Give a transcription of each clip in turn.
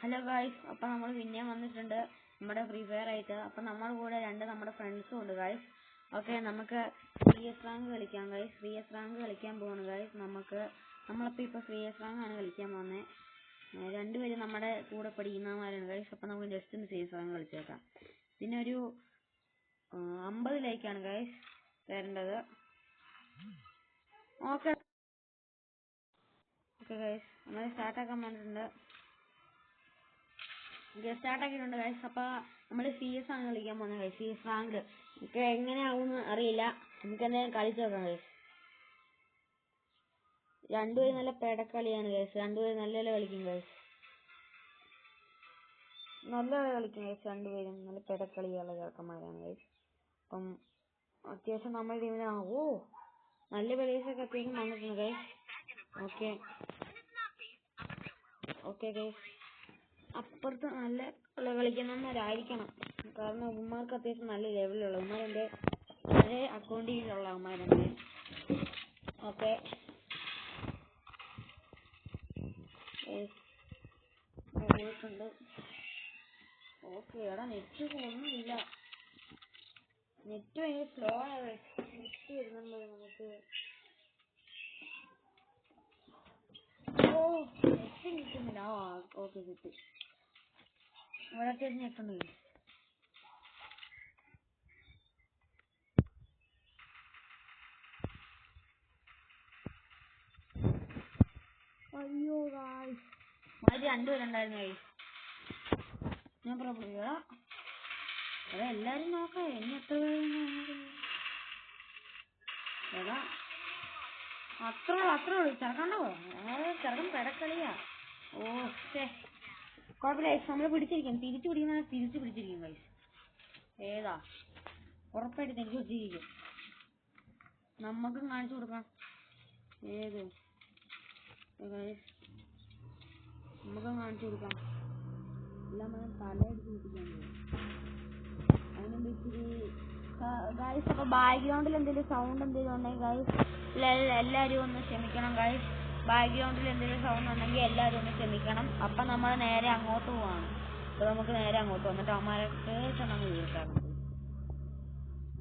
Hello guys, അപ്പം നമ്മൾ പിന്നെ വന്നിട്ടുണ്ട് നമ്മുടെ ഫ്രീ ഫയർ ആയിട്ട്. അപ്പം നമ്മുടെ കൂടെ നമ്മുടെ ഫ്രണ്ട്സും ഉണ്ട് ഗായ്സ്. ഓക്കെ, നമുക്ക് CS റാങ്ക് കളിക്കാം ഗായ്സ്. CS റാങ്ക് കളിക്കാൻ പോവാണ് ഗായ്സ്. നമ്മളപ്പോൾ ഇപ്പോൾ CS റാങ്ക് ആണ് കളിക്കാൻ പോകുന്നത്. രണ്ടുപേരും നമ്മുടെ കൂടെ പഠിക്കുന്നവന്മാരാണ് ഗായ്സ്. അപ്പം നമുക്ക് ജസ്റ്റ് ഒന്ന് CS റാങ്ക് കളിച്ചേക്കാം. പിന്നെ ഒരു 50 ലൈക്കാണ് ഗായ്സ് തരേണ്ടത്. ഓക്കെ ഗായ്സ്, നമ്മൾ സ്റ്റാർട്ടാക്കാൻ പറഞ്ഞിട്ടുണ്ട്. സ്റ്റാർട്ടാക്കിയിട്ടുണ്ട് ഗൈസ്. അപ്പോൾ നമ്മൾ CS ആണ് കളിക്കാൻ പോകുന്നത് ഗൈസ്. CS റാങ്ക് നമുക്ക് എങ്ങനെയാവുമെന്ന് അറിയില്ല. നമുക്ക് എന്തായാലും കളിച്ച് നോക്കാം ഗൈസ്. രണ്ടുപേരും നല്ല പെടക്കളിയാണ് ഗൈസ്. രണ്ടുപേരും നല്ല കളിക്കും ഗൈസ്. രണ്ടുപേരും നല്ല പെടക്കളിയുള്ള ചെറുക്കന്മാരാണ് ഗൈസ്. അപ്പം അത്യാവശ്യം നമ്മുടെ ടീമിലാണ്. നല്ല പ്ലേയേഴ്സൊക്കെ അത്യാവശ്യം വന്നിട്ടുണ്ട് ഗൈസ്. ഓക്കെ ഗൈസ്, അപ്പുറത്ത് നല്ല കളിക്കുന്നവന്മാരായിരിക്കണം. കാരണം ഉമ്മാർക്ക് അത്യാവശ്യം നല്ല ലെവലുള്ള ഉമ്മാരെൻ്റെ ഒരേ അക്കൗണ്ടിലുള്ള ഉമ്മാരുണ്ട്. ഓക്കെ പോയിട്ടുണ്ട്. ഓക്കെ, എടാ നെറ്റ് ഒന്നുമില്ല. നെറ്റ് ഭയങ്കര സ്ലോ ആണ്. നെറ്റ് വരുന്നുണ്ടോ നമുക്ക്? നെറ്റ് കിട്ടുന്നില്ല. ഓക്കെ കിട്ടി. ഇവിടെ അത്യാവശ്യം നെറ്റുണ്ട്. അയ്യോ ഗായ്സ്, രണ്ടുപേരുണ്ടായിരുന്നു ഗായ്സ്. ഞാൻ പ്രോബ്ലം എടാ എല്ലാരും നോക്കാം. എന്നെ എത്ര എടാ അത്രേ ഉള്ളൂ. ചെറുക്കണ്ടോ ചെറുക്കൻ പെടക്കളിയാ. കുഴപ്പമില്ല ഗൈസ്, നമ്മള് പിടിച്ചിരിക്കും. തിരിച്ചു പിടിച്ചിരിക്കും ഗൈസ്. ഏതാ ഉറപ്പായിട്ട് എനിക്ക് വെച്ചിരിക്കും. നമുക്കും കാണിച്ചു കൊടുക്കാം. ഏത് നമുക്കും കാണിച്ചു കൊടുക്കാം. എല്ലാം തലയടിച്ച് കുട്ടിക്കാൻ അതിനുമ്പ് ഇച്ചിരി ഗൈസ്. അപ്പൊ ബാക്ക്ഗ്രൗണ്ടിൽ എന്തെങ്കിലും സൗണ്ട് ഉണ്ടെങ്കിൽ ഗൈസ് എല്ലാവരും ഒന്ന് ക്ഷമിക്കണം ഗൈസ്. ബാക്ക്ഗ്രൗണ്ടിൽ എന്തെങ്കിലും സൗണ്ട് ഉണ്ടെങ്കിൽ എല്ലാവരും ഒന്ന് ക്ഷമിക്കണം. അപ്പം നമ്മൾ നേരെ അങ്ങോട്ട് പോവാണ്. അപ്പോൾ നമുക്ക് നേരെ അങ്ങോട്ട് വന്നിട്ട് അമ്മമാരെ കേൾക്കണം വീട്ടാണ്.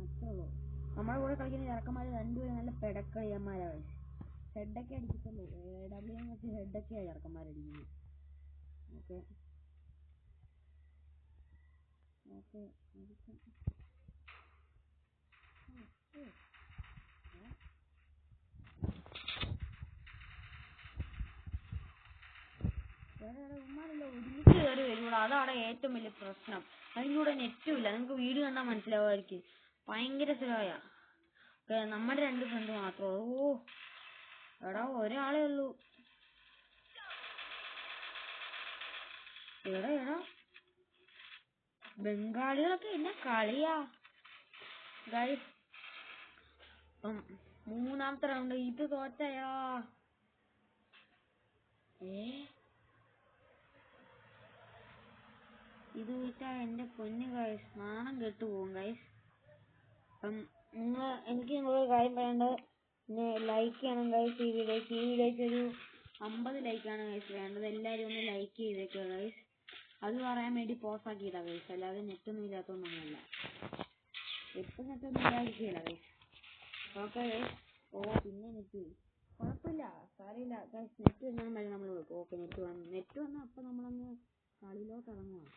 അത്രേ ഉള്ളൂ. നമ്മുടെ കൂടെ കളിക്കുന്ന ചെറുക്കന്മാർ രണ്ടുപേരും നല്ല പെടക്കളിയന്മാരാണ്. ഹെഡൊക്കെ അടിച്ചിട്ടുള്ളൂ. WM വെച്ച് ഹെഡൊക്കെയാണ് ചെറുക്കന്മാരടിക്കുന്നത്. ഓക്കെ ഉമ്മാരല്ല ഒരുമിച്ച് കയറി വരുള്ളൂ. അതാണ് ഏറ്റവും വലിയ പ്രശ്നം. അതിൻ്റെ കൂടെ നെറ്റും ഇല്ല. നിങ്ങൾക്ക് വീഡിയോ കണ്ടാൽ മനസ്സിലാവുമായിരിക്കും. ഭയങ്കര സ്ലോയാ. നമ്മുടെ രണ്ട് ഫ്രണ്ട് മാത്രമേ ഉള്ളൂ. എടാ ഒരാളേ ഉള്ളൂ. എടാ ബംഗാളികളൊക്കെ എന്നെ കളിയാ ഗൈസ്. മൂന്നാമത്തെ റൗണ്ട് ഇത് തോറ്റയാ. ഇത് വെച്ചാ എന്റെ പൊന്ന് ഗൈസ്, നാണം കെട്ടു പോകും ഗൈസ്. എനിക്ക് നിങ്ങളൊരു കാര്യം പറയേണ്ടത്, പിന്നെ ലൈക്ക് ചെയ്യണം ഗൈസ്. ഈ വീഡിയോക്ക് ഒരു 50 ലൈക്കാണ് ഗൈസ് വേണ്ടത്. എല്ലാവരും ഒന്ന് ലൈക്ക് ചെയ്തേക്കുക ഗൈസ്. അത് പറയാൻ വേണ്ടി പോസ് ആക്കിയില്ല ഗൈസ്. അല്ലാതെ നെറ്റൊന്നും ഇല്ലാത്തതൊന്നുമല്ല. എപ്പോൾ നെറ്റൊന്നും ഇല്ലാതിരിക്കില്ല ഗൈസ്. Okay guys. പിന്നെ നെറ്റ് കുഴപ്പമില്ല, സാരമില്ല ഗൈസ്. നെറ്റ് വന്നാൽ മതി നമ്മൾ കൊടുക്കും. ഓക്കെ, നെറ്റ് വന്നാൽ അപ്പം നമ്മളങ്ങ് കളിയിലോട്ട് ഇറങ്ങുവാണ്.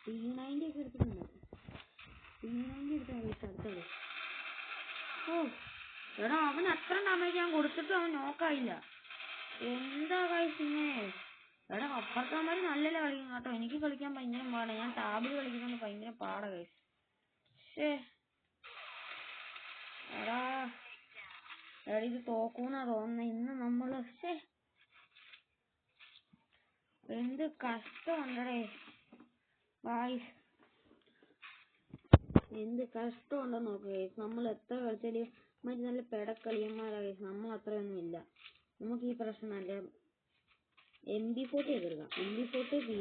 P90 ഒക്കെ എടുത്തിട്ടുണ്ട്. P90 എടുത്താൽ ഗൈസ് അടുത്തത്. എടാ അവൻ അത്ര ഡാമേജ് ഞാൻ കൊടുത്തിട്ട് അവൻ നോക്കായില്ല. എന്താ ഗൈസ് ഇങ്ങനെ? എടാ അപ്പുറത്തവന്മാർ നല്ല കളിക്കും കേട്ടോ. എനിക്ക് കളിക്കാൻ ഭയങ്കര പാടാണ്. ഞാൻ ടാബിൽ കളിക്കുന്നത് ഭയങ്കര പാടാ ഗൈസ്. എടാ ഇത് തോക്കൂന്നാ തോന്നുന്നത്. ഇന്ന് നമ്മള് എന്ത് കഷ്ടമുണ്ടേ ഗൈസ്. എന്ത് കഷ്ടമുണ്ടോ നോക്ക് ഗൈസ്. നമ്മൾ എത്ര കളിച്ചാലും മറ്റു നല്ല പെടക്കളിയന്മാരാ ഗൈസ്. നമ്മൾ അത്രയൊന്നും ഇല്ല. നമുക്ക് ഈ പ്രശ്നമല്ല. MB40 ഒക്കെ എടുക്കാം. MB40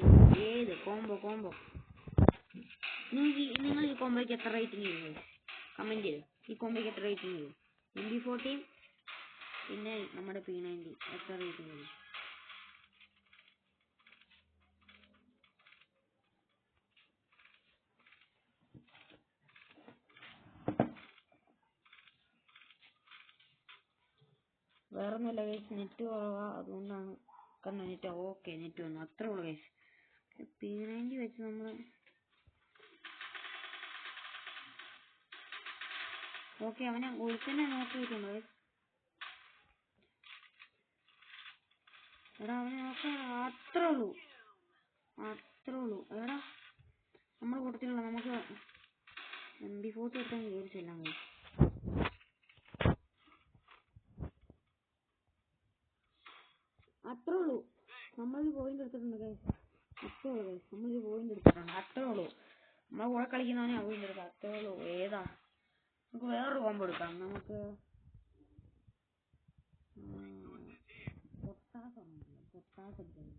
ഏത് കോംബോ നിങ്ങൾ ഈ കോംബോയ്ക്ക് എത്ര റേറ്റിംഗ് ചെയ്യും? കമന്റ് ചെയ്തു. ഈ കോംബോയ്ക്ക് എത്ര റേറ്റിംഗ് ചെയ്യും? MB40 പിന്നെ നമ്മുടെ P90 എത്ര റേറ്റിംഗ് ചെയ്യും? വേറെ ഒന്നുമില്ല ഗൈസ്, നെറ്റ് കുറവാ, അതുകൊണ്ടാണ്. കാരണം നെറ്റ് ഓക്കെ, നെറ്റ് വന്നു, അത്രേ ഉള്ളൂ ഗൈസ്. P90 വെച്ച് നമ്മൾ ഓക്കെ, അവനെ ഒരുത്തന്നെ നോക്കിയിട്ടുണ്ട് ഗൈസ്. എടാ അവനെ നോക്കാം, അത്രേ ഉള്ളൂ. എടാ നമ്മൾ കൊടുത്തില്ല, നമുക്ക് MP40 എടുക്കാൻ വിചാരിച്ചില്ല ഗൈസ്. അത്രേ ഉള്ളൂ, നമ്മളൊരു പോയിന്റ് എടുത്തിട്ടുണ്ട് ഗൈസ്. അത്രേ ഉള്ളൂ ഗൈസ്, നമ്മളൊരു പോയിന്റ് എടുത്തിട്ടുണ്ട്, അത്രേ ഉള്ളൂ. നമ്മളെ കൂടെ കളിക്കുന്നവനെ പോയിന്റ് എടുക്കാം, അത്രേ ഉള്ളൂ. ഏതാ നമുക്ക് വേറൊരു കോമ്പോ എടുക്കാം. നമുക്ക് പൊട്ടാസ് എടുക്കാം.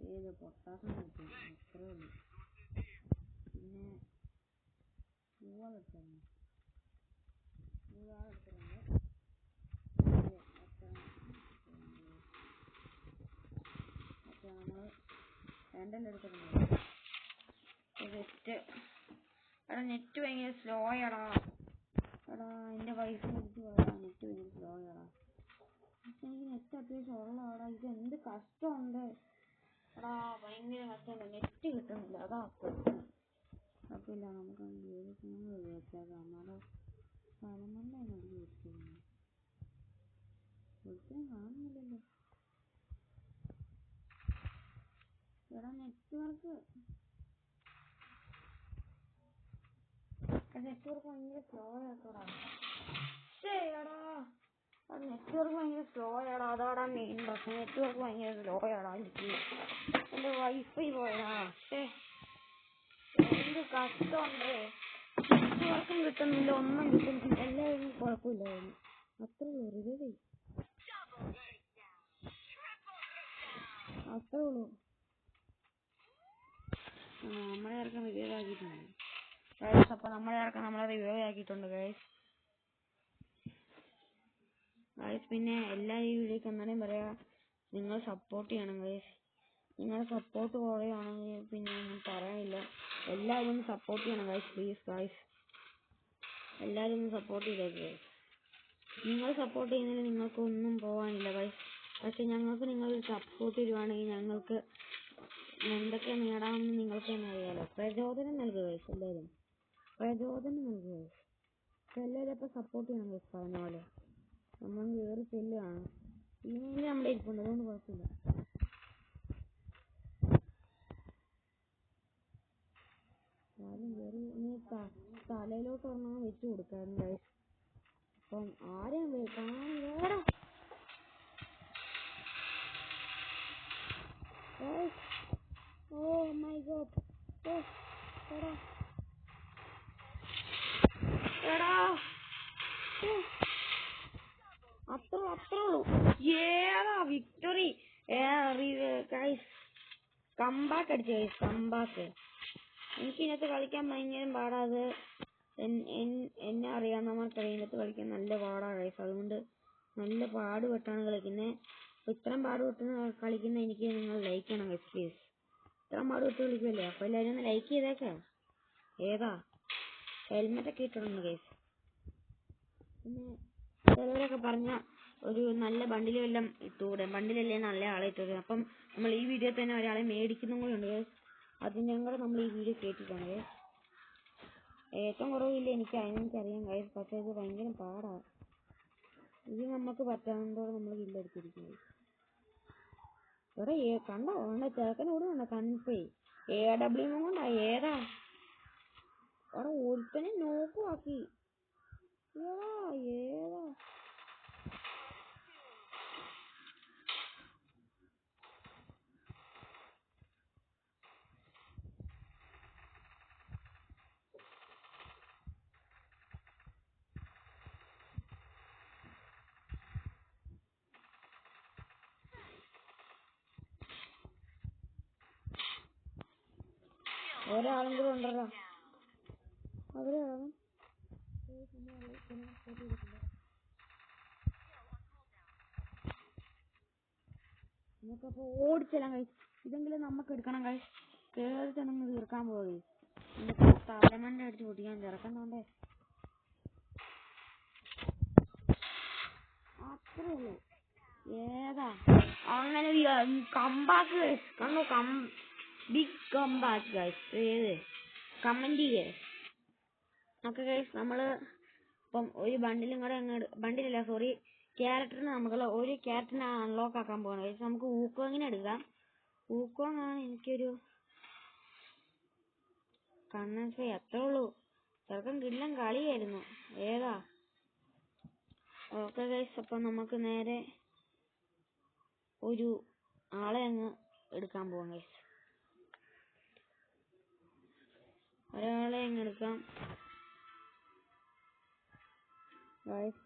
ഏത് പൊട്ടാസം എടുക്കാം, അത്രേ ഉള്ളൂ. പിന്നെ എടുത്തിട്ടുണ്ട്. നമ്മൾ രണ്ടെണ്ണം എടുത്തിട്ടുണ്ട്. ജസ്റ്റ് എടാ നെറ്റ് ഭയങ്കര സ്ലോ ആടാ. എടാ എൻ്റെ വൈഫ് നെറ്റ് ഭയങ്കര സ്ലോ ആടാ. എനിക്ക് നെറ്റ് അത്യാവശ്യം ഉള്ളതാടാ. ഇത് എന്ത് കഷ്ടമുണ്ട് എടാ, ഭയങ്കര കഷ്ടമുണ്ട്, നെറ്റ് കിട്ടുന്നില്ല, അതാ കുഴപ്പമില്ല. നമുക്ക് വെച്ചാൽ നമ്മുടെ സ്ഥലം കൊണ്ടാണ് അത് വെച്ചിരുന്നത്. ഒരിക്കലും കാണുന്നില്ലല്ലോ. എടാ നെറ്റ്വർക്ക് ഭയങ്കര സ്ലോ ആക്കടാ. എടാ അത് നെറ്റ്വർക്ക് ഭയങ്കര സ്ലോ ആടാ, അതാടാ മെയിൻ പ്രശ്നം. നെറ്റ്വർക്ക് ഭയങ്കര സ്ലോ ആടാ. എനിക്ക് എൻ്റെ വൈഫൈ പോയടാ. എന്ത് കഷ്ടമുണ്ട്, നെറ്റ്വർക്കും കിട്ടുന്നില്ല, ഒന്നും കിട്ടുന്നില്ല, എല്ലാവരും കുഴപ്പമില്ലായിരുന്നു. അത്രേ ഉള്ളൂ, അത്രേ ഉള്ളൂ. നമ്മളെ ഇറക്കം റിവൈവ് ആക്കിയിട്ടുണ്ട് ഗൈസ്. അപ്പോൾ നമ്മളെ ഇറക്കം നമ്മളെ റിവൈവ് ആക്കിയിട്ടുണ്ട് ഗൈസ്. പിന്നെ എല്ലാ ഈ വീഡിയോക്ക് എന്നാലും പറയാ, നിങ്ങൾ സപ്പോർട്ട് ചെയ്യണം ഗൈസ്. നിങ്ങളുടെ സപ്പോർട്ട് കുറയുകയാണെങ്കിൽ പിന്നെ ഒന്നും പറയാനില്ല. എല്ലാവരും ഒന്ന് സപ്പോർട്ട് ചെയ്യണം ഗൈസ്, പ്ലീസ് ഗൈസ്. എല്ലാവരും ഒന്ന് സപ്പോർട്ട് ചെയ്തേക്ക് ഗൈസ്. നിങ്ങൾ സപ്പോർട്ട് ചെയ്യുന്നതിൽ നിങ്ങൾക്കൊന്നും പോകാനില്ല ഗൈസ്. പക്ഷെ ഞങ്ങൾക്ക് നിങ്ങൾ സപ്പോർട്ട് ചെയ്യുവാണെങ്കിൽ ഞങ്ങൾക്ക് എന്തൊക്കെ നേടാമെന്ന് നിങ്ങൾക്ക് തന്നെ അറിയാലോ. പ്രചോദനം നൽകുക ഗൈസ്, എല്ലാവരും പ്രചോദനം നൽകുക ഗൈസ്. എല്ലാവരും ഇപ്പോൾ സപ്പോർട്ട് ചെയ്യണം ഗൈസ്. പറഞ്ഞ പോലെ നമ്മൾ കയറി ചെല്ലുകയാണ്. ഇല്ലെങ്കിൽ നമ്മുടെ ഇരിപ്പുണ്ട്, അതുകൊണ്ട് കുഴപ്പമില്ല. ആരും കയറി ഇനി തലയിലോട്ട് ഒരെണ്ണം വെച്ച് കൊടുക്കാറുണ്ട് ഗൈസ്. അപ്പം ആരെയും കാണാൻ oh my god, എടാ അത്രയുള്ളൂ. ഏതാ വിക്ടറി ഗൈസ്, കംബാക്ക് അടിച്ചു ഗൈസ്, കംബാക്ക്. എനിക്ക് ഇതിനകത്ത് കളിക്കാൻ ഭയങ്കര പാടാ. അത് എന്നെ അറിയാവുന്നവർക്കറിയാം, ഇതിനകത്ത് കളിക്കാൻ നല്ല പാടാ ഗൈസ്. അതുകൊണ്ട് നല്ല പാടുപെട്ടാണ് കളിക്കുന്നത്. ഇത്രയും പാടുപെട്ട് കളിക്കുന്ന എനിക്ക് നിങ്ങൾ ലൈക്ക് ചെയ്യണം ഗൈസ്, പ്ലീസ്. ഇത്രയും പാടുപെട്ട് കളിക്കുമല്ലേ, അപ്പോൾ എല്ലാവരും ഒന്ന് ലൈക്ക് ചെയ്തേക്കാം. ഏതാ ഹെൽമെറ്റൊക്കെ ഇട്ടിട്ടുണ്ട് ഗൈസ്. പിന്നെ ചിലവരൊക്കെ പറഞ്ഞ ഒരു നല്ല ബണ്ടിൽ വല്ലതും ഇട്ടുകൂടെ, ബണ്ടിലല്ലേ നല്ല ആളെ ഇട്ടത്. അപ്പം നമ്മൾ ഈ വീഡിയോ തന്നെ ഒരാളെ മേടിക്കുന്നതും കൂടെ ഉണ്ട് ഗൈസ്. അതിനും കൂടെ നമ്മൾ ഈ വീഡിയോ കേട്ടിട്ടുണ്ട് ഗൈസ്. ഏറ്റവും കുറവില്ല എനിക്കറിയാം ഗൈസ്, പക്ഷേ ഇത് ഭയങ്കര പാടാണ്. ഇത് നമുക്ക് പറ്റാവുന്നതോടെ നമ്മൾ കില്ലെടുത്തിരിക്കുന്നത്. ഇവിടെ കണ്ടോ ചേർക്കനോട് കണ്ടോ കൺപേ AW കൊണ്ടാ. ഏതാ അവിടെ ഒരുത്തനെ നോക്കുവാക്കി. ഏതാ ഒരാളും കൂടെ ഉണ്ടല്ലോ. അവരാണ് നമുക്കപ്പോൾ ഓടിച്ചെല്ലാം കഴിച്ച് ഇതെങ്കിലും നമുക്ക് എടുക്കണം കഴിച്ച് കേറി തന്നെ തീർക്കാൻ പോയി. തലമണ്ട അടിച്ച് പൊട്ടിക്കാൻ തിറക്കുന്നുണ്ടേ. അത്രേ ഉള്ളൂ. ഏതാ അങ്ങനെ ഒരു കമ്പാക്ക് കണ്ടോ? Big comeback guys. ഏത് കമന്റ് ചെയ്യേ. ഓക്കെ ഗൈസ്, നമ്മള് ഇപ്പം ഒരു ബണ്ടിലും കൂടെ ബണ്ടിലല്ല സോറി, ക്യാരക്ടറിന് നമുക്കുള്ള ഒരു ക്യാരക്ടറിനെ അൺലോക്ക് ആക്കാൻ പോകണം ഗൈസ്. നമുക്ക് ഊക്കോങ്ങിനെ എടുക്കാം. ഊക്കോങ് ആണ് എനിക്കൊരു കണ്ണൻസ്. അത്രേ ഉള്ളൂ. ചെറുക്കൻ കിടിലൻ കളിയായിരുന്നു. ഏതാ? ഓക്കെ ഗൈസ്, അപ്പം നമുക്ക് നേരെ ഒരു ആളെ അങ്ങ് എടുക്കാൻ പോവാം ഗൈസ്. ഒരാളെ അങ്ങ് എടുക്കാം ഗൈസ്.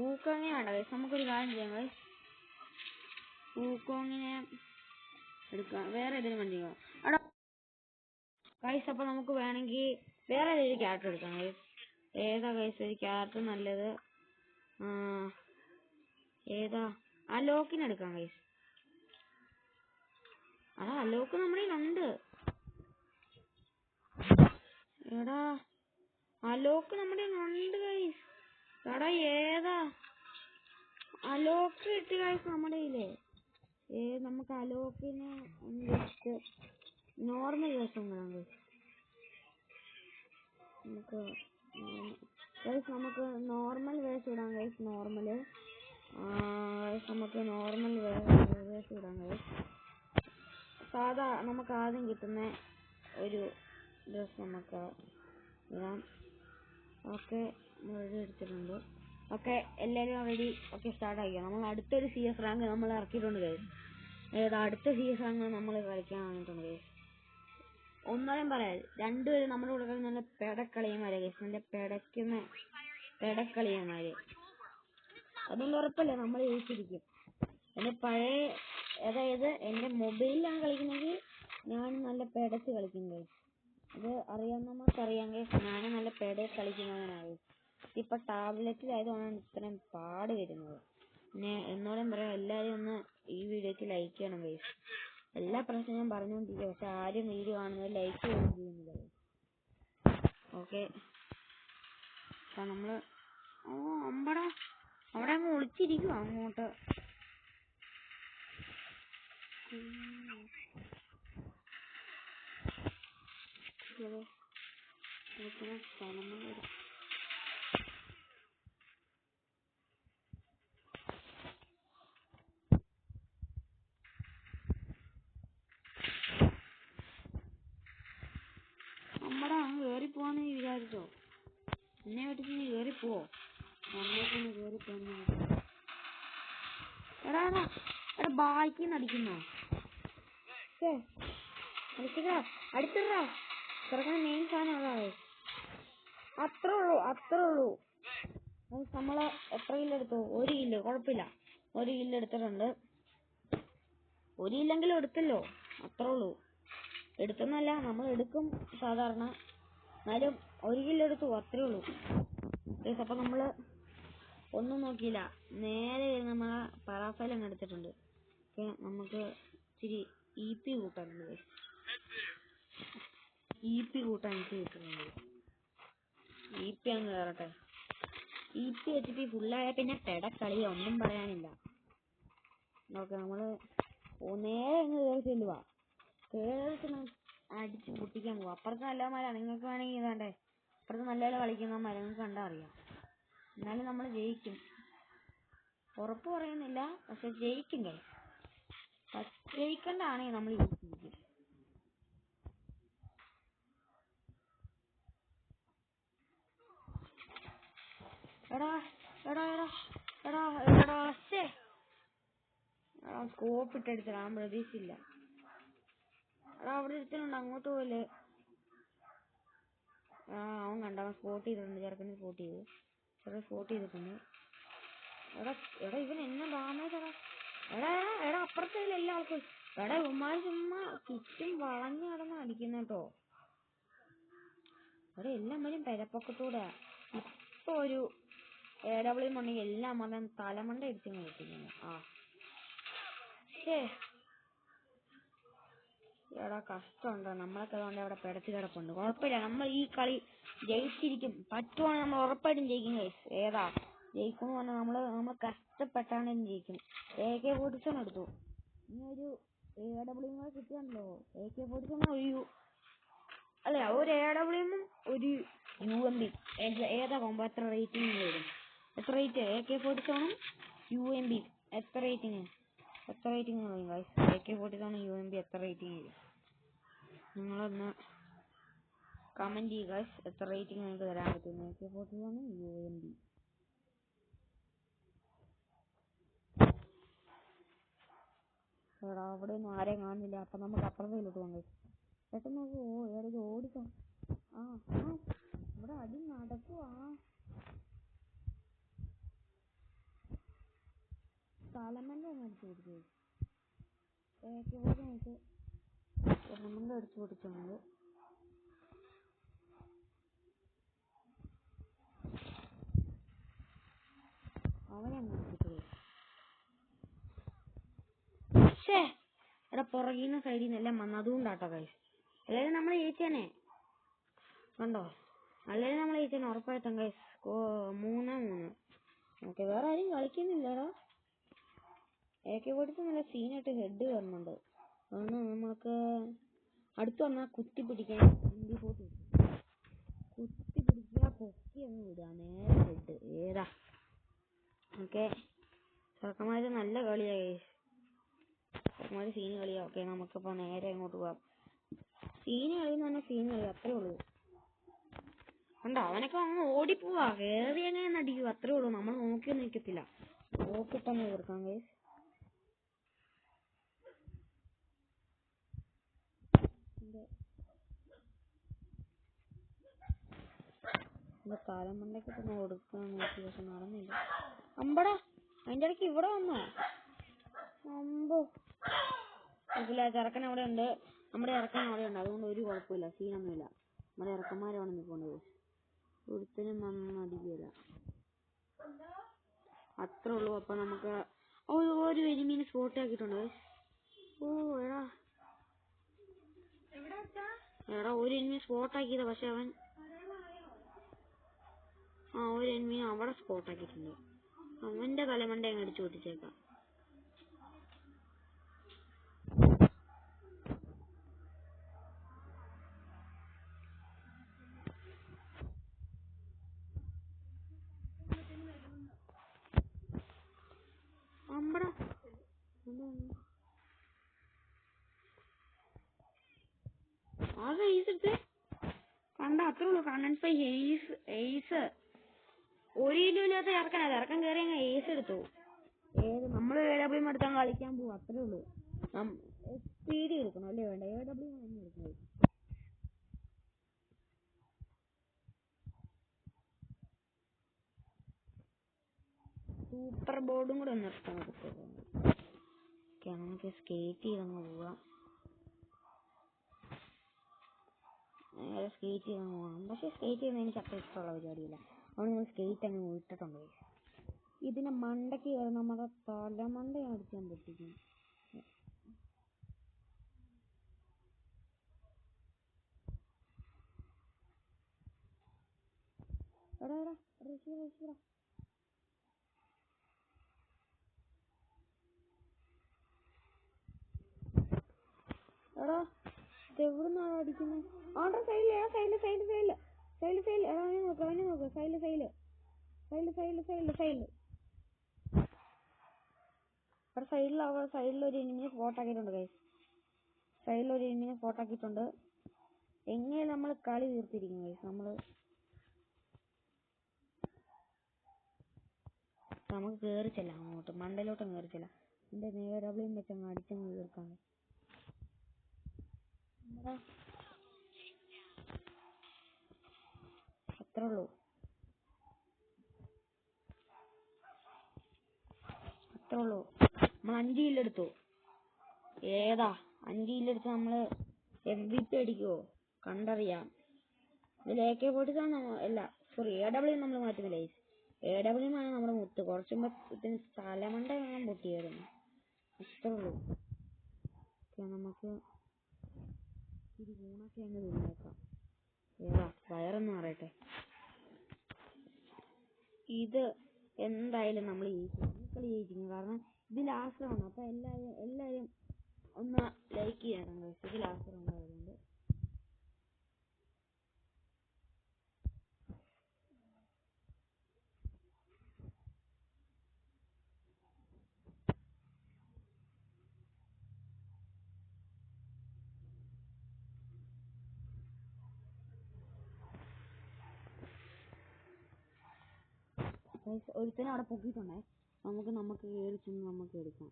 ഊക്കോങ്ങിനെ വേണ്ട ഗൈസ്. നമുക്കൊരു കാര്യം ചെയ്യാം ഗൈസ്. ഊക്കോങ്ങിനെ എടുക്കാം. വേറെ ഏതെങ്കിലും വണ്ടി അടാ ഗൈസ്. അപ്പൊ നമുക്ക് വേണമെങ്കിൽ വേറെ ഏതെങ്കിലും ക്യാരക്ടർ എടുക്കാം ഗൈസ്. ഏതാ ഗൈസ് ഒരു ക്യാരക്ടർ നല്ലത്? ഏതാ? അലോക്കിനെ എടുക്കാം ഗൈസ്. അതാ അലോക്ക് നമ്മുടെ ഉണ്ട്. എടാ അലോക്ക് നമ്മുടെ ഉണ്ട് ഗൈസ്. എടാ ഏതാ? അലോക്ക് ഇട്ട് ഗൈസ് നമ്മുടെ കയ്യിലേ. നമുക്ക് അലോക്കിനെ നോർമൽ വേഷം വേണം ഗൈസ്. നമുക്ക് നോർമൽ വേഷം ഇടാം ഗൈസ്. നമുക്ക് നോർമൽ വേഷം ഇടാം ഗൈസ്. സാധാ നമുക്ക് ആദ്യം കിട്ടുന്ന ഒരു ഡ്രസ് നമുക്ക് ഇടാം. ഓക്കെ, റെഡി എടുത്തിട്ടുണ്ട്. ഓക്കെ, എല്ലാവരും റെഡി. ഓക്കെ, സ്റ്റാർട്ട് ആക്കിയോ. നമ്മൾ അടുത്തൊരു CS റാങ്ക് നമ്മൾ ഇറക്കിയിട്ടുണ്ട് ഗൈസ്. അടുത്ത CS റാങ്ക് നമ്മൾ കളിക്കാൻ വന്നിട്ടുണ്ട് ഗൈസ്. ഒന്നാലും പറയാം, രണ്ടുപേരും നമ്മുടെ കൂടെ നല്ല പെടക്കളിയന്മാരെ ഗൈസ്. നല്ല പെടക്കളിയന്മാര്. അതൊന്നും ഉറപ്പല്ല, നമ്മൾ ജയിച്ചിരിക്കും. എന്റെ പഴയ അതായത് എന്റെ മൊബൈലിലാണ് കളിക്കുന്നെങ്കിൽ ഞാൻ നല്ല പെടച്ച് കളിക്കും ഗൈസ്. അത് അറിയാവുന്നവർക്ക് അറിയാം ഗൈസ്, ഞാനും നല്ല പെട കളിക്കുന്നവനാണ്. ഇപ്പൊ ടാബ്ലറ്റിലായതുകൊണ്ടാണ് ഇത്രയും പാട് വരുന്നത്. പിന്നെ എന്നോടും പറയാം, എല്ലാവരും ഒന്ന് ഈ വീഡിയോക്ക് ലൈക്ക് ചെയ്യണം ഗൈസ്. എല്ലാ പ്രശ്നവും ഞാൻ പറഞ്ഞുകൊണ്ടിരിക്കുക, പക്ഷെ ആരും വീഡിയോ കാണുന്നത് ലൈക്ക് ചെയ്യുന്നില്ല. ഓക്കെ, അപ്പൊ നമ്മള് അവിടെ അങ്ങ് ഒളിച്ചിരിക്കുക അങ്ങോട്ട്. നമ്മടെ അങ്ങ് കേറി പോവാന്ന് വിചാരിച്ചോ? എന്നെ വെട്ടിച്ച് നീ കേറിപ്പോ. നമ്മൾക്കൊന്ന് കേറിപ്പോന്ന്. എടാ ബാക്കിന്ന് അടിക്കുന്നോ? അടിച്ചിടാ. ചെറുക്കന് മെയിൻ സാധനം അതാണ്. അത്രേ ഉള്ളൂ. നമ്മള് എത്ര കില്ല് എടുത്തു? 1 കില്ല്. കുഴപ്പമില്ല, 1 കില്ല് എടുത്തിട്ടുണ്ട്. 1 കില്ലെങ്കിലും എടുത്തല്ലോ. അത്രേ ഉള്ളൂ. എടുത്തെന്നല്ല, നമ്മൾ എടുക്കും സാധാരണ. എന്നാലും 1 കില്ല് എടുത്തു, അത്രേ ഉള്ളൂ. അപ്പൊ നമ്മള് ഒന്നും നോക്കിയില്ല, നേരെ നമ്മളെ പറാഫൈൽ അങ്ങ് എടുത്തിട്ടുണ്ട്. നമുക്ക് ഇച്ചിരി EP കൂട്ടാനുണ്ട്. EP കൂട്ടാൻ എനിക്ക് കിട്ടുന്നുണ്ട്. EP അങ്ങ് കയറട്ടെ. EP HP ഫുള്ളായ പിന്നെ പെടക്കളി, ഒന്നും പറയാനില്ല. ഓക്കെ, നമ്മള് നേരെ അങ്ങ് കയറി ചെല്ലുക. അടിച്ച് പൊട്ടിക്കാൻ പോവാ. അപ്പുറത്ത് നല്ലവന്മാരാണ്. നിങ്ങൾക്ക് വേണമെങ്കിൽ ഇതാണ്ടേ, അപ്പുറത്ത് നല്ല കളിക്കുന്നവന്മാരെ നിങ്ങൾക്ക് കണ്ടാ അറിയാം. എന്നാലും നമ്മൾ ജയിക്കും, ഉറപ്പ് പറയുന്നില്ല, പക്ഷെ ജയിക്കും. ജയിക്കണ്ടാണെങ്കിൽ നമ്മൾ ജയിക്കും. സ്കോപ്പ് ഇട്ടടിച്ചടാ, ഞാൻ പ്രതീക്ഷിച്ചില്ല. അവിടെ ഒരുത്തനുണ്ട്, അങ്ങോട്ട് പോലെ. അവൻ കണ്ട, അവൻ സ്പോട്ട് ചെയ്തിട്ടുണ്ട്. ചെറുക്കനെ സ്പോട്ട് ചെയ്തിട്ടുണ്ട്. ഇവൻ എന്നെ ഡാമേജ്. അപ്പുറത്തെ എല്ലാ ആൾക്കും ഉമ്മാര് ചുമ്മാ ചുറ്റും വളഞ്ഞു കിടന്ന് അടിക്കുന്ന കേട്ടോ. എല്ലാവരും പെരപ്പൊക്കത്തൂടെ. ഇപ്പൊ ഒരു AW ഉണ്ടെങ്കിൽ എല്ലാം മതം തലമണ്ട ഇടിച്ചു നോക്കുന്നു. കഷ്ടമുണ്ടോ? നമ്മളൊക്കെ അതുകൊണ്ട് അവിടെ പെടച്ച് കിടപ്പുണ്ട്. കുഴപ്പമില്ല, നമ്മൾ ഈ കളി ജയിച്ചിരിക്കും. പറ്റുവാണെങ്കിൽ നമ്മൾ ഉറപ്പായിട്ടും ജയിക്കും ഗൈസ്. ഏതാ ജയിക്കും പറഞ്ഞാൽ നമ്മൾ കഷ്ടപ്പെട്ടാണെങ്കിലും ജയിക്കും. AK-47 എടുത്തു. ഇനി ഒരു AW കൂടെ കിട്ടിയാണല്ലോ. AK-47 ഒരു AW ഒരു UMP. ഏതാ കോമ്പോ? എത്ര റേറ്റിംഗ് വരും? എത്ര റേറ്റ്? AK-47 UMP എത്ര റേറ്റിംഗ് പറയും ഗൈസ്? AK-47 UMP എത്ര റേറ്റിംഗ് വരും? നിങ്ങളൊന്ന് കമന്റ് ചെയ്യുക ഗൈസ്. എത്ര റേറ്റിംഗ് നിങ്ങൾക്ക് തരാൻ പറ്റും? AK-47 UMP. അവിടെ ഒന്നും ആരെയും കാണുന്നില്ല. അപ്പൊ നമുക്ക് അപ്പുറത്തേലോട്ട് പോകാം ഗൈസ്. പെട്ടെന്ന് നോക്കൂ. ഏതൊക്കെ ഓടിക്കാം. ഇവിടെ അടി നടക്കുവാ. തലമന്റെ ഒന്ന് അടിച്ചു പിടിച്ചു. AK-47 തലമന്റെ അടിച്ചു പിടിച്ചുണ്ട്. അവനെ പക്ഷേ ഇവിടെ പുറകിന്ന് സൈഡിൽ നിന്നെല്ലാം വന്നു. അതുകൊണ്ടാട്ടോ ഗൈസ്. അല്ലെങ്കിൽ നമ്മൾ ജയിച്ചേനെ. കണ്ടോ? അല്ലെങ്കിൽ നമ്മൾ ജയിച്ചേനെ ഉറപ്പായിട്ടും ഗൈസ്. 3-3. ഓക്കെ, വേറെ ആരും കളിക്കുന്നില്ലടാ. AK-47 നല്ല സീനായിട്ട് ഹെഡ് വരുന്നുണ്ട്. അതുകൊണ്ട് നമ്മൾക്ക് അടുത്ത് വന്നാൽ കുത്തി പിടിക്കാൻ കുത്തി പിടിക്കുക, പൊക്കി അങ്ങ് വിടുക. നേരെ ഹെഡ്. ഏതാ? ഓക്കെ, ചെറുക്കന്മാര് നല്ല കളിയാ ഗൈസ്. ചെറുക്കന്മാര് സീന് കളിയാ. ഓക്കെ, നമുക്കിപ്പോ നേരെ അങ്ങോട്ട് പോവാം. സീന് കളി എന്ന് പറഞ്ഞാൽ സീന് കളി, അത്രേ ഉള്ളൂ. കണ്ടോ? അവനൊക്കെ അങ്ങ് ഓടിപ്പോവാ. കേറി എങ്ങനെ അടിക്കും, അത്രേ ഉള്ളൂ. നമ്മൾ നോക്കിയൊന്നും നിൽക്കത്തില്ല. നോക്കിട്ടങ്ങ് തീർക്കാം ഗൈസ്. കാലമണ്ടൊക്കെ തന്നെ കൊടുക്കാൻ നോക്കി, പക്ഷെ നടന്നില്ല. അമ്പടാ, അതിന്റെ ഇടയ്ക്ക് ഇവിടെ വന്നോ? അമ്പോ ഇല്ല, ചെറുക്കൻ അവിടെ ഉണ്ട്. നമ്മുടെ ഇറക്കൻ അവിടെ ഉണ്ട്. അതുകൊണ്ട് ഒരു കുഴപ്പമില്ല, സീനൊന്നുമില്ല. നമ്മുടെ ഇറക്കന്മാരാണ് നിൽക്കുന്നത്. ഒരുത്തിനും നന്നടിക്കില്ല, അത്രേ ഉള്ളൂ. അപ്പൊ നമുക്ക് ഒരു എനിമീനെ സ്പോട്ട് ആക്കിയിട്ടുണ്ട്. എടാ ഒരു എനിമി സ്പോട്ട് ആക്കിയതാ. പക്ഷെ അവൻ ഒരു എനിമീനെ അവിടെ സ്പോട്ട് ആക്കിയിട്ടുണ്ട്. അവന്റെ തലമണ്ട അങ്ങ് അടിച്ചു പൊട്ടിച്ചേക്കാം. അമ്പടാ, ആകെ ഏസ് എടുത്ത് കണ്ട, അത്രേ ഉള്ളൂ. കണ്ണൻസ് ഏസ്. ഒരു ഇല്ലാത്ത ഇറക്കനത്. ഇറക്കം കയറി അങ്ങ് ഏസ് എടുത്തു. നമ്മള് AW എടുത്താൽ കളിക്കാൻ പോകും, അത്രേ ഉള്ളൂ. സ്പീഡ് എടുക്കണം അല്ലേ? വേണ്ട, AW തന്നെ എടുക്കുന്നത്. സൂപ്പർ ബോർഡും കൂടെ ഒന്ന് എടുത്താൽ നമുക്ക് സ്കേറ്റ് ചെയ്തങ്ങ് പോവാം. സ്കേറ്റ് ചെയ്തങ്ങ് പോകാം. പക്ഷെ സ്കേറ്റ് ചെയ്യുന്നത് എനിക്ക് അത്ര ഇഷ്ടമുള്ള പരിപാടിയില്ല. അതുകൊണ്ട് നമ്മൾ സ്കേറ്റ് അങ്ങ് വിട്ടിട്ടുണ്ട്. ഇതിനെ മണ്ടയ്ക്ക് കയറി നമ്മുടെ തലമണ്ട അടിച്ചാൻ പറ്റിക്കും. എടാ എവിടുന്നാണ് അടിക്കുന്നത്? ആണ്ടെ സൈഡിൽ. അവനെ നോക്ക്. സൈഡിൽ ഒരു എനിമിനെ സ്പോട്ട് ആക്കിയിട്ടുണ്ട് ഗൈസ്. എങ്ങനെ നമ്മൾ കളി തീർത്തിരിക്കും ഗൈസ്. നമുക്ക് കയറി ചെല്ലാം, അങ്ങോട്ട് മണ്ടയിലോട്ടും കയറി ചെല്ലാം. എന്റെ AW വെച്ചങ്ങ് അടിച്ചങ്ങ് തീർക്കാം. അത്രേ ഉള്ളൂ. നമ്മൾ 5 കില്ലെടുത്തു. ഏതാ 5 കില്ലെടുത്ത് നമ്മള് MVP അടിക്കുവോ? കണ്ടറിയാം. ഇതിൽ AK-47 അല്ല, സോറി, AW നമ്മൾ മാറ്റുന്നില്ല. AW ആണ് നമ്മുടെ മുത്ത്. കുറച്ചുമ്പോ ഇതിന് തലമണ്ട കാണാൻ പൊട്ടിയായിരുന്നു. അത്രേ ഉള്ളൂ. നമുക്ക് ഇത് ഊണൊക്കെ അങ്ങ് തിന്നേക്കാം. ഏതാ വയറൊന്നും അറിയട്ടെ. ഇത് എന്തായാലും നമ്മൾ ജയിക്കും, കാരണം ഇത് ലാസ്റ്റ് ആണ്. അപ്പൊ എല്ലാരും ഒന്ന് ലൈക്ക് ചെയ്യണം ഗൈസ്, ഇത് ലാസ്റ്റ് ഉണ്ടായതുകൊണ്ട്. ഒരുത്തനെ അവിടെ പൊക്കിയിട്ടുണ്ടേ, നമുക്ക് കയറി ചെന്ന് നമുക്ക് എടുക്കാം.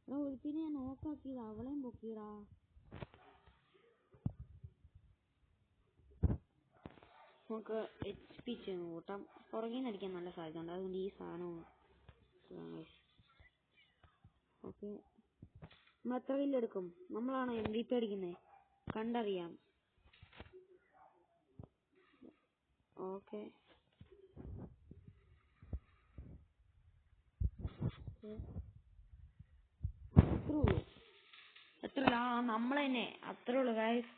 ഒരുത്തിനെ ഞാൻ നോക്കാക്കിയത്, അവളെയും പൊക്കിയടാ. നമുക്ക് HP ചെന്ന് കൂട്ടാം. പുറകിൽ നിന്ന് അടിക്കാൻ നല്ല സാധ്യത ഉണ്ട്, അതുകൊണ്ട് ഈ സാധനം ഓക്കെ. നമ്മൾ എത്ര കില്ല് എടുക്കും? നമ്മളാണോ MVP അടിക്കുന്നത്? കണ്ടറിയാം. ഓക്കെ, എത്ര നമ്മൾ തന്നെ അത്രേ ഉള്ളു ഗൈസ്.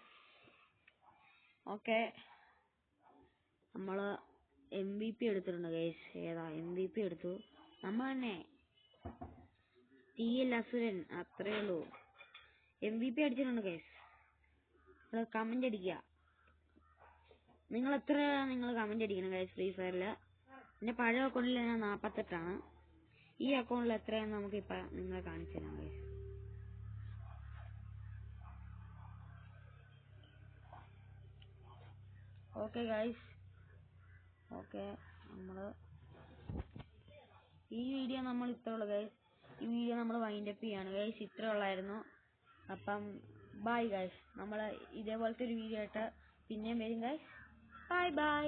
ഓക്കെ, നമ്മള് MVP എടുത്തിട്ടുണ്ട് ഗൈസ്. ഏതാ MVP എടുത്തു? നമ്മൾ തന്നെ, TL അസുരൻ. അത്രേ ഉള്ളൂ, MVP അടിച്ചിട്ടുണ്ട് ഗൈസ്. കമന്റ് അടിക്കുക. നിങ്ങൾ കമന്റ് അടിക്കണം ഗൈസ്. ഫ്രീ ഫയറില് എന്റെ പഴയ അക്കൗണ്ടിൽ ഞാൻ 48 ഈ അക്കൗണ്ടിൽ എത്രയാണെന്ന് നമുക്കിപ്പോ നിങ്ങളെ കാണിച്ചു തരാം ഗൈസ്. ഓക്കെ ഗൈസ്, ഓക്കെ, ഈ വീഡിയോ നമ്മൾ ഇത്ര ഉള്ളു ഗൈസ്. ഈ വീഡിയോ നമ്മൾ വൈൻഡപ്പ് ചെയ്യാണ് ഗൈസ്. ഇത്ര ഉള്ളായിരുന്നു. അപ്പം ബൈ ഗൈസ്. നമ്മൾ ഇതേപോലത്തെ ഒരു വീഡിയോ ആയിട്ട് പിന്നെയും വരും ഗൈസ്. Bye bye.